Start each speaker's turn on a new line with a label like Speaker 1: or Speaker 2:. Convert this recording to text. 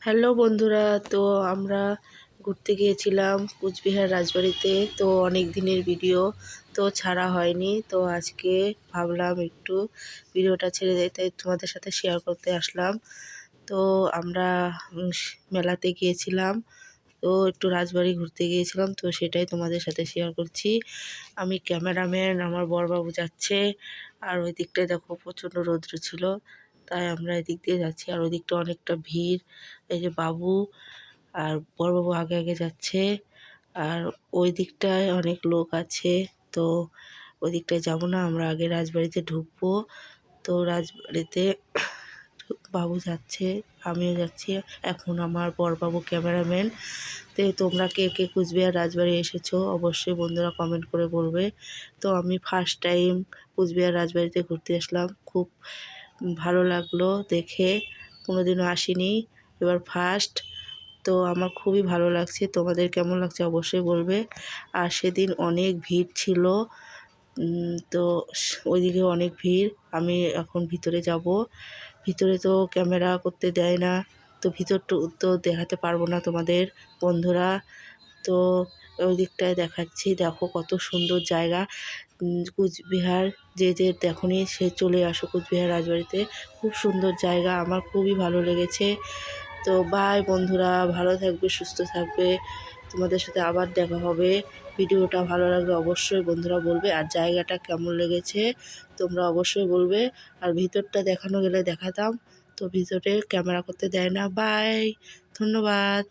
Speaker 1: Hello বন্ধুরা, তো আমরা ঘুরতে গিয়েছিলাম কুচবিহার রাজবাড়িতে। তো অনেক দিনের ভিডিও তো ছাড়া হয়নি, তো আজকে ভাবলাম একটু ভিডিওটা ছেড়ে দেয়, তাই তোমাদের সাথে শেয়ার করতে আসলাম। তো আমরা মেলাতে গিয়েছিলাম, তো একটু রাজবাড়ি ঘুরতে গিয়েছিলাম, তো সেটাই তোমাদের সাথে শেয়ার করছি। আমি ক্যামেরাম্যান, আমার বড়বাবু যাচ্ছে। আর ওই দিকটায় দেখো প্রচণ্ড রৌদ্র ছিল, তাই আমরা এদিক দিয়ে যাচ্ছি। আর ওই দিকটা অনেকটা ভিড়। এই যে বাবু আর বড়বাবু আগে আগে যাচ্ছে। আর ওই দিকটায় অনেক লোক আছে, তো ওই দিকটায় যাবো না, আমরা আগে রাজবাড়িতে ঢুকবো। তো রাজবাড়িতে বাবু যাচ্ছে, আমিও যাচ্ছি। এখন আমার বড়বাবু ক্যামেরাম্যান। তো তোমরা কে কে কুচবিহার রাজবাড়ি এসেছো অবশ্যই বন্ধুরা কমেন্ট করে বলবে। তো আমি ফার্স্ট টাইম কুচবিহার রাজবাড়িতে ঘুরতে আসলাম, খুব ভালো লাগলো দেখে। কোনোদিনও আসিনি, এবার ফার্স্ট। তো আমার খুবই ভালো লাগছে, তোমাদের কেমন লাগছে অবশ্যই বলবে। আর সেদিন অনেক ভিড় ছিল, তো ওইদিকে অনেক ভিড়। আমি এখন ভিতরে যাব। ভিতরে তো ক্যামেরা করতে দেয় না, তো ভিতরটা তো দেখাতে পারবো না তোমাদের বন্ধুরা। তো ওই দিকটায় দেখাচ্ছি, দেখো কত সুন্দর জায়গা। কুচবিহার যে যে দেখনি সে চলে আসো কুচবিহার রাজবাড়িতে, খুব সুন্দর জায়গা, আমার খুবই ভালো লেগেছে। তো বাই বন্ধুরা, ভালো থাকবে, সুস্থ থাকবে, তোমাদের সাথে আবার দেখা হবে। ভিডিওটা ভালো লাগলে অবশ্যই বন্ধুরা বলবে, আর জায়গাটা কেমন লেগেছে তোমরা অবশ্যই বলবে। আর ভিতরটা দেখানো গেলে দেখাতাম, তো ভিতরে ক্যামেরা করতে দেয় না। বাই, ধন্যবাদ।